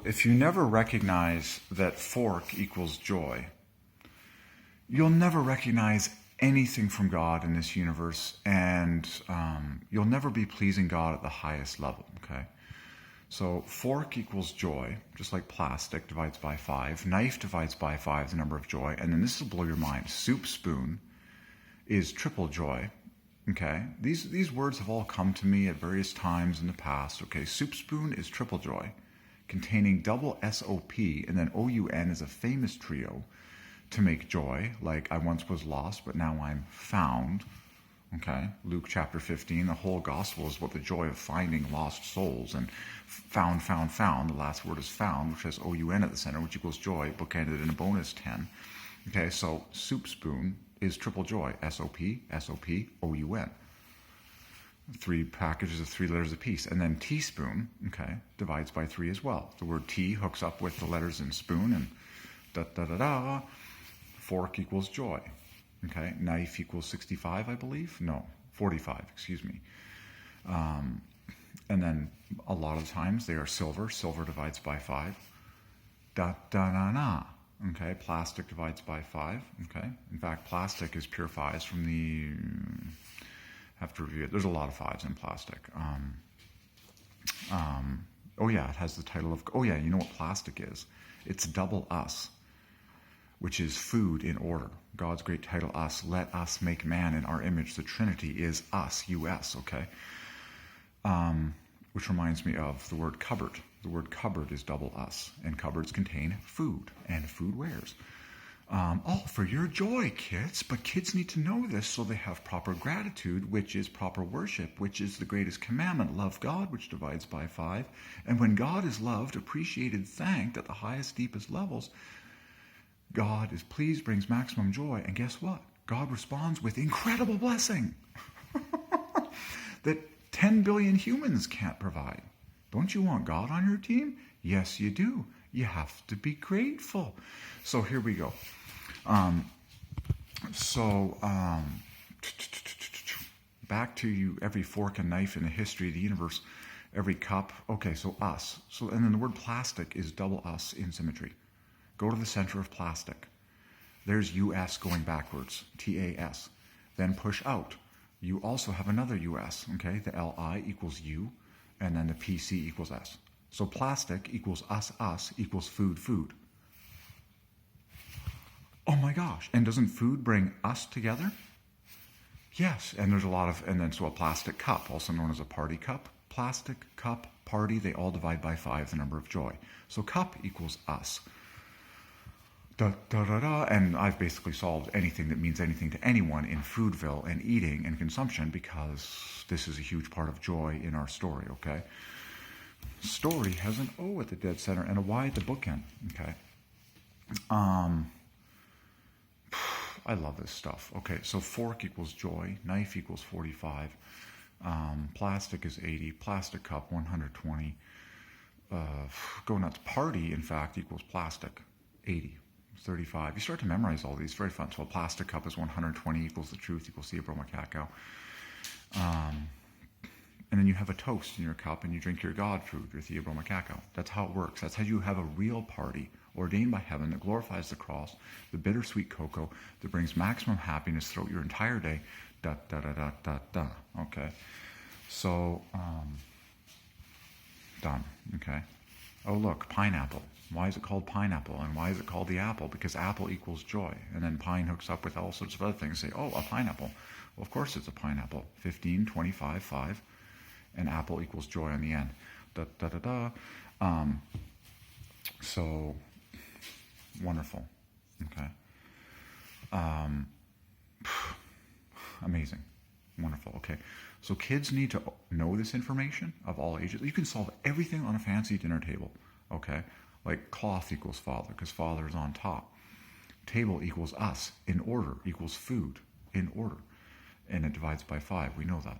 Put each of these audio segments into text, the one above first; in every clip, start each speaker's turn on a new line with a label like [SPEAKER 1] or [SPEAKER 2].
[SPEAKER 1] If you never recognize that fork equals joy, you'll never recognize anything from God in this universe, and you'll never be pleasing God at the highest level, okay? So fork equals joy, just like plastic divides by 5. Knife divides by 5 the number of joy. And then this will blow your mind. Soup spoon is triple joy, okay? These words have all come to me at various times in the past, okay? Soup spoon is triple joy, containing double S-O-P, and then O-U-N is a famous trio to make joy, like I once was lost, but now I'm found. Okay, Luke chapter 15, the whole gospel is about the joy of finding lost souls, and found. The last word is found, which has O-U-N at the center, which equals joy, bookended in a bonus 10. Okay, so soup spoon is triple joy, S-O-P, S-O-P, O-U-N. 3 packages of 3 letters apiece. And then teaspoon, okay, divides by 3 as well. The word tea hooks up with the letters in spoon, and da-da-da-da. Fork equals joy. Okay, knife equals 65, I believe. No, 45, excuse me. And then a lot of times they are silver. Silver divides by 5. Da-da-na-na. Okay, plastic divides by 5. Okay, in fact, plastic is pure 5s from the... have to review it. There's a lot of 5s in plastic. Oh yeah, it has the title of... Oh yeah, you know what plastic is? It's double us, which is food in order. God's great title, us. Let us make man in our image. The Trinity is us, U-S, okay? Which reminds me of the word cupboard. The word cupboard is double us, and cupboards contain food and foodwares. All for your joy, kids. But kids need to know this so they have proper gratitude, which is proper worship, which is the greatest commandment. Love God, which divides by 5. And when God is loved, appreciated, thanked at the highest, deepest levels, God is pleased, brings maximum joy, and guess what? God responds with incredible blessing that 10 billion humans can't provide. Don't you want God on your team? Yes, you do. You have to be grateful. So here we go. Back to you, every fork and knife in the history of the universe, every cup. Okay, so us. So, and then the word plastic is double us in symmetry. Go to the center of plastic. There's US going backwards, T-A-S. Then push out. You also have another US, okay? The L-I equals U, and then the P-C equals S. So plastic equals us equals food. Oh my gosh, and doesn't food bring us together? Yes, and there's a lot of, and then so a plastic cup, also known as a party cup. Plastic, cup, party, they all divide by 5, the number of joy. So cup equals us. And I've basically solved anything that means anything to anyone in Foodville and eating and consumption, because this is a huge part of joy in our story, okay? Story has an O at the dead center and a Y at the bookend, okay? I love this stuff. Okay, so fork equals joy, knife equals 45, plastic is 80, plastic cup 120, go nuts, party in fact equals plastic, 80. 35. You start to memorize all these. Very fun. So a plastic cup is 120 equals the truth equals theobroma cacao. And then you have a toast in your cup and you drink your God food, your theobroma cacao. That's how it works. That's how you have a real party ordained by heaven that glorifies the cross, the bittersweet cocoa that brings maximum happiness throughout your entire day. Da da da da da da. Okay. So done. Okay. Oh look, pineapple. Why is it called pineapple? And why is it called the apple? Because apple equals joy. And then pine hooks up with all sorts of other things. Say, oh, a pineapple. Well, of course it's a pineapple. 15, 25, 5. And apple equals joy on the end. Da, da, da, da. So, wonderful. Okay. Amazing. Wonderful. Okay. So kids need to know this information of all ages. You can solve everything on a fancy dinner table. Okay. Like cloth equals father, because father is on top. Table equals us, in order, equals food, in order. And it divides by 5, we know that.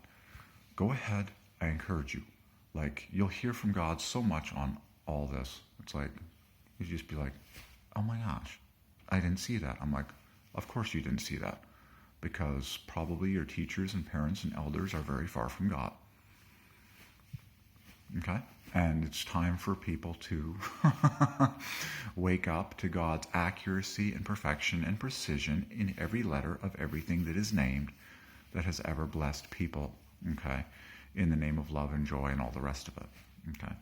[SPEAKER 1] Go ahead, I encourage you. Like, you'll hear from God so much on all this. It's like, you just be like, oh my gosh, I didn't see that. I'm like, of course you didn't see that. Because probably your teachers and parents and elders are very far from God. Okay? And it's time for people to wake up to God's accuracy and perfection and precision in every letter of everything that is named that has ever blessed people, okay, in the name of love and joy and all the rest of it, okay?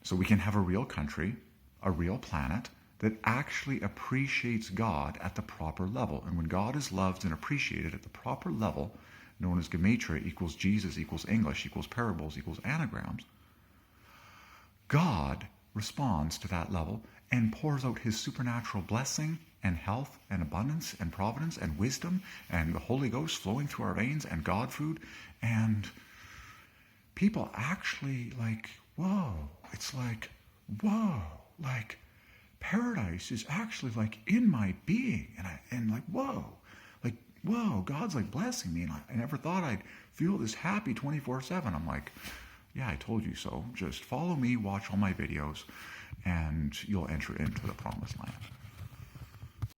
[SPEAKER 1] So we can have a real country, a real planet that actually appreciates God at the proper level. And when God is loved and appreciated at the proper level, known as Gematria equals Jesus equals English equals parables equals anagrams, God responds to that level and pours out his supernatural blessing and health and abundance and providence and wisdom and the Holy Ghost flowing through our veins and God food. And people actually like, whoa, it's like, whoa, like paradise is actually like in my being. And like, whoa, God's like blessing me. And I never thought I'd feel this happy 24/7. I'm like, yeah, I told you so. Just follow me, watch all my videos, and you'll enter into the promised land.